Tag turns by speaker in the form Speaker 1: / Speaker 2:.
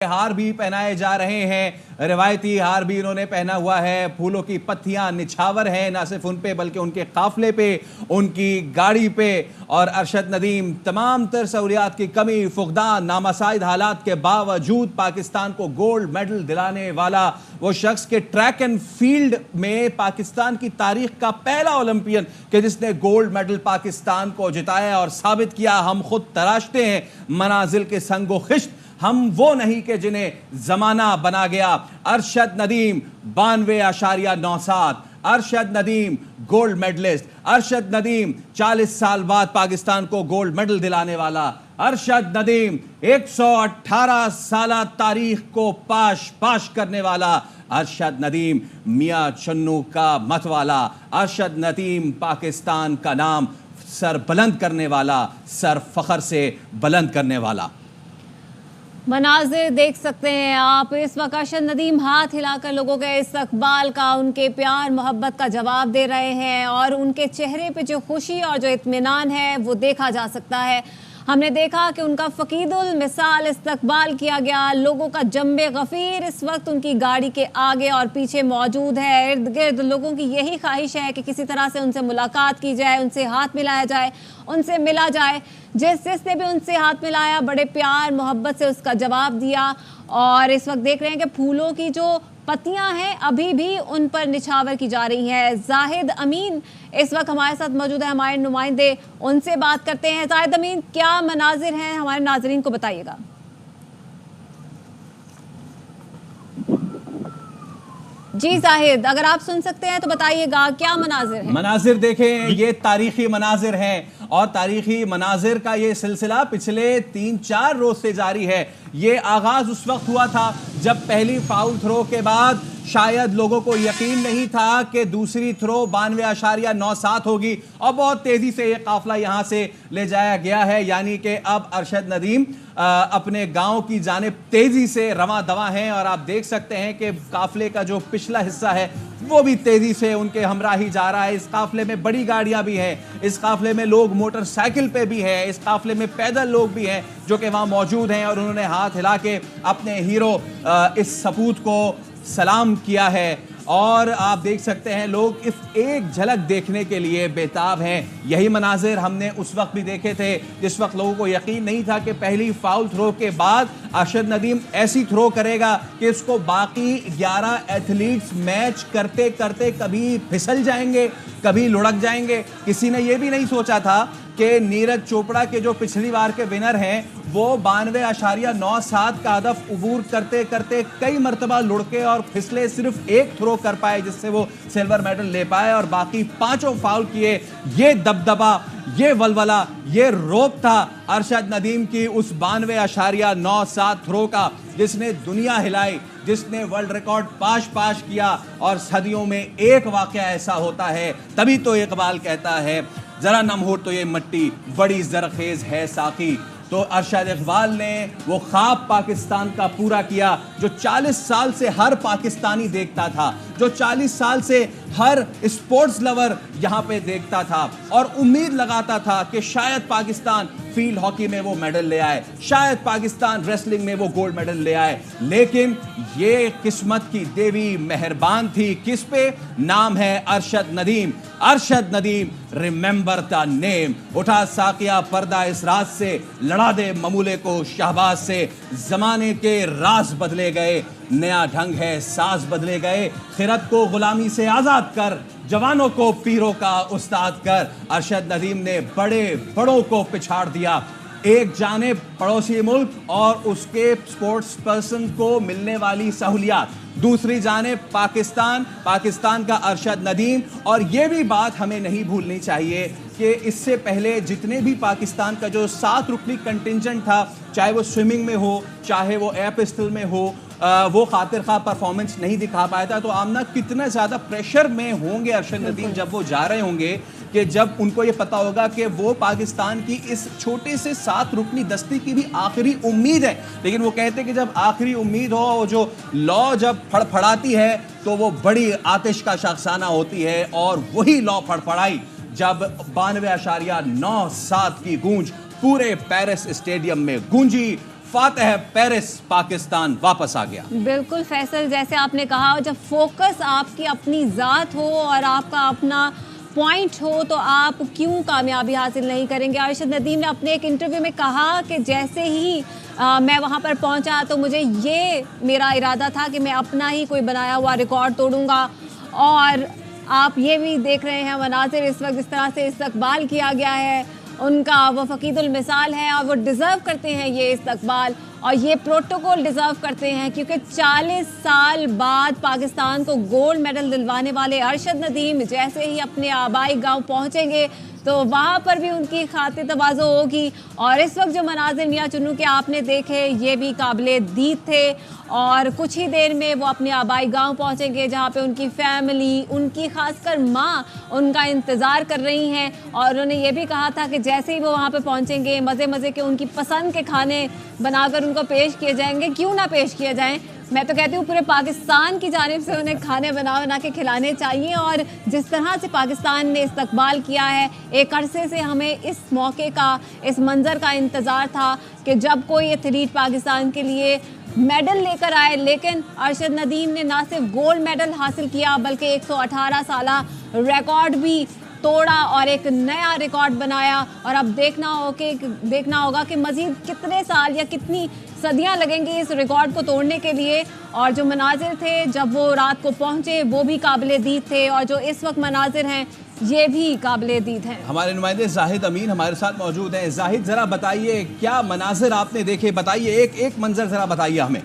Speaker 1: हार भी पहनाए जा रहे हैं। रिवायती हार भी इन्होंने पहना हुआ है। फूलों की पत्तियां निछावर हैं, ना सिर्फ उन पे बल्कि उनके काफले पे, उनकी गाड़ी पे। और अरशद नदीम तमाम तर सहूलियात की कमी, फुकदान, नामसाइद हालात के बावजूद पाकिस्तान को गोल्ड मेडल दिलाने वाला वो शख्स के ट्रैक एंड फील्ड में पाकिस्तान की तारीख का पहला ओलंपियन कि जिसने गोल्ड मेडल पाकिस्तान को जिताया और साबित किया। हम खुद तराशते हैं मनाजिल के संगो खिश्त, हम वो नहीं कि जिन्हें जमाना बना गया। अरशद नदीम 92.97, अरशद नदीम गोल्ड मेडलिस्ट, अरशद नदीम 40 साल बाद पाकिस्तान को गोल्ड मेडल दिलाने वाला, अरशद नदीम 118 साल तारीख को पाश करने वाला, अरशद नदीम मियां चन्नू का मत वाला, अरशद नदीम पाकिस्तान का नाम सर बुलंद करने वाला, सर फखर से बुलंद करने वाला।
Speaker 2: मनाजिर देख सकते हैं आप। इस वक्त अरशद नदीम हाथ हिलाकर लोगों के इस्तकबाल का, उनके प्यार मोहब्बत का जवाब दे रहे हैं और उनके चेहरे पे जो खुशी और जो इत्मीनान है वो देखा जा सकता है। हमने देखा कि उनका फ़कीदुल मिसाल इस्तकबाल किया गया। लोगों का जंबे गफ़ीर इस वक्त उनकी गाड़ी के आगे और पीछे मौजूद है। इर्द गिर्द लोगों की यही ख्वाहिश है कि किसी तरह से उनसे मुलाकात की जाए, उनसे हाथ मिलाया जाए, उनसे मिला जाए। जिसने भी उनसे हाथ मिलाया बड़े प्यार मोहब्बत से उसका जवाब दिया। और इस वक्त देख रहे हैं कि फूलों की जो पत्तियां हैं अभी भी उन पर निछावर की जा रही हैं। जाहिद अमीन इस वक्त हमारे साथ मौजूद है, हमारे नुमाइंदे, उनसे बात करते हैं। जाहिद अमीन, क्या मनाजिर हैं, हमारे नाजरीन को बताइएगा। जी जाहिद, अगर आप सुन सकते हैं तो बताइएगा क्या मनाजिर है।
Speaker 1: मनाजिर देखें, ये तारीखी मनाजिर हैं और तारीखी मनाजिर का ये सिलसिला पिछले 3-4 रोज से जारी है। ये आगाज उस वक्त हुआ था जब पहली फाउल थ्रो के बाद शायद लोगों को यकीन नहीं था कि दूसरी थ्रो 92.97 होगी और बहुत तेजी से ये काफला यहां से ले जाया गया है। यानी कि अब अरशद नदीम अपने गांव की जानिब तेजी से रवां दवा हैं और आप देख सकते हैं कि काफले का जो पिछला हिस्सा है वो भी तेजी से उनके हमरा ही जा रहा है। इस काफले में बड़ी गाड़ियां भी हैं, इस काफले में लोग मोटरसाइकिल पे भी हैं, इस काफले में पैदल लोग भी हैं जो कि वहां मौजूद हैं और उन्होंने हाथ हिला के अपने हीरो इस सपूत को सलाम किया है। और आप देख सकते हैं लोग इस एक झलक देखने के लिए बेताब हैं। यही मनाजिर हमने उस वक्त भी देखे थे जिस वक्त लोगों को यकीन नहीं था कि पहली फाउल थ्रो के बाद अरशद नदीम ऐसी थ्रो करेगा कि इसको बाकी 11 एथलीट्स मैच करते करते कभी फिसल जाएंगे, कभी लुढ़क जाएंगे। किसी ने यह भी नहीं सोचा था कि नीरज चोपड़ा के जो पिछली बार के विनर हैं वो 92.97 का हदफ उबूर करते करते कई मरतबा लुढ़के और फिसले, सिर्फ एक थ्रो कर पाए जिससे वो सिल्वर मेडल ले पाए और बाकी 5 फाउल किए। ये दबदबा, ये वलवला, ये रोब था अरशद नदीम की उस 92.97 थ्रो का जिसने दुनिया हिलाई, जिसने वर्ल्ड रिकॉर्ड पाश किया। और सदियों में एक वाकया ऐसा होता है, तभी तो इकबाल कहता है जरा नम हो तो ये मट्टी बड़ी जरखेज है साकी। तो अरशद इकबाल ने वो ख्वाब पाकिस्तान का पूरा किया जो 40 साल से हर पाकिस्तानी देखता था, जो 40 साल से हर स्पोर्ट्स लवर यहां पे देखता था और उम्मीद लगाता था कि शायद पाकिस्तान फील्ड हॉकी में वो मेडल ले आए, शायद पाकिस्तान रेसलिंग में वो गोल्ड मेडल ले आए। लेकिन ये किस्मत की देवी मेहरबान थी। किस पे? नाम है Arshad Nadeem. Arshad Nadeem, remember the name. उठा साकिया पर्दा इस रात से, लड़ा दे ममूले को शहबाज से। जमाने के राज बदले गए, नया ढंग है साज बदले गए। खिरत को गुलामी से आजाद कर, जवानों को पीरों का उस्ताद कर। अरशद नदीम ने बड़े बड़ों को पिछाड़ दिया। एक जानिब पड़ोसी मुल्क और उसके स्पोर्ट्स पर्सन को मिलने वाली सहूलियात, दूसरी जानिब पाकिस्तान का अरशद नदीम। और ये भी बात हमें नहीं भूलनी चाहिए कि इससे पहले जितने भी पाकिस्तान का जो 7 रुकनी कंटिंजेंट था, चाहे वो स्विमिंग में हो, चाहे वो एयर पिस्टल में हो, वो खातिर खा परफॉर्मेंस नहीं दिखा पाया था। तो आमना कितना ज़्यादा प्रेशर में होंगे अरशद नदीम जब वो जा रहे होंगे कि जब उनको ये पता होगा कि वो पाकिस्तान की इस छोटे से 7 रुकनी दस्ती की भी आखिरी उम्मीद है। लेकिन वो कहते हैं कि जब आखिरी उम्मीद हो, वो जो लौ जब फड़फड़ाती है तो वो बड़ी आतिश का शख्साना होती है। और वही लौ फड़फड़ाई जब 92.97 की गूंज पूरे पेरिस स्टेडियम में गूंजी। फातह पेरिस पाकिस्तान वापस आ गया।
Speaker 2: बिल्कुल फैसल, जैसे आपने कहा, जब फोकस आपकी अपनी ज़ात हो और आपका अपना पॉइंट हो तो आप क्यों कामयाबी हासिल नहीं करेंगे। अरशद नदीम ने अपने एक इंटरव्यू में कहा कि जैसे ही मैं वहाँ पर पहुँचा तो मुझे ये मेरा इरादा था कि मैं अपना ही कोई बनाया हुआ रिकॉर्ड तोड़ूंगा। और आप ये भी देख रहे हैं मनाज़िर इस वक्त जिस तरह से इस्तकबाल किया गया है उनका, वो फ़कीदुल मिसाल है और वो डिज़र्व करते हैं ये इस्तकबाल और ये प्रोटोकॉल डिज़र्व करते हैं, क्योंकि 40 साल बाद पाकिस्तान को गोल्ड मेडल दिलवाने वाले अरशद नदीम जैसे ही अपने आबाई गांव पहुंचेंगे तो वहाँ पर भी उनकी खातिर तवाज़ो होगी। और इस वक्त जो मनाज़िर मियाँ चुन्नू के आपने देखे ये भी काबिले दीद थे और कुछ ही देर में वो अपने आबाई गांव पहुंचेंगे जहाँ पे उनकी फैमिली, उनकी खासकर माँ उनका इंतज़ार कर रही हैं। और उन्होंने ये भी कहा था कि जैसे ही वो वहाँ पे पहुंचेंगे मज़े मज़े के उनकी पसंद के खाने बनाकर उनको पेश किए जाएंगे। क्यों ना पेश किए जाएं, मैं तो कहती हूँ पूरे पाकिस्तान की जानिब से उन्हें खाने बना के खिलाने चाहिए। और जिस तरह से पाकिस्तान ने इस्तकबाल किया है, एक अरसे से हमें इस मौके का, इस मंज़र का इंतज़ार था कि जब कोई एथलीट पाकिस्तान के लिए मेडल लेकर आए, लेकिन अरशद नदीम ने ना सिर्फ गोल्ड मेडल हासिल किया बल्कि 118 साला रिकॉर्ड भी तोड़ा और एक नया रिकॉर्ड बनाया। और अब देखना होगा कि मज़ीद कितने साल या कितनी सदियां लगेंगी इस रिकॉर्ड को तोड़ने के लिए। और जो मनाजिर थे जब वो रात को पहुंचे वो भी काबिले दीद थे और जो इस वक्त मनाजिर हैं ये भी काबिले दीद हैं।
Speaker 1: हमारे नुमाइंदे जाहिद अमीन हमारे साथ मौजूद हैं। जाहिद, जरा बताइए क्या मनाजिर आपने देखे, बताइए एक मंजर जरा बताइए हमें।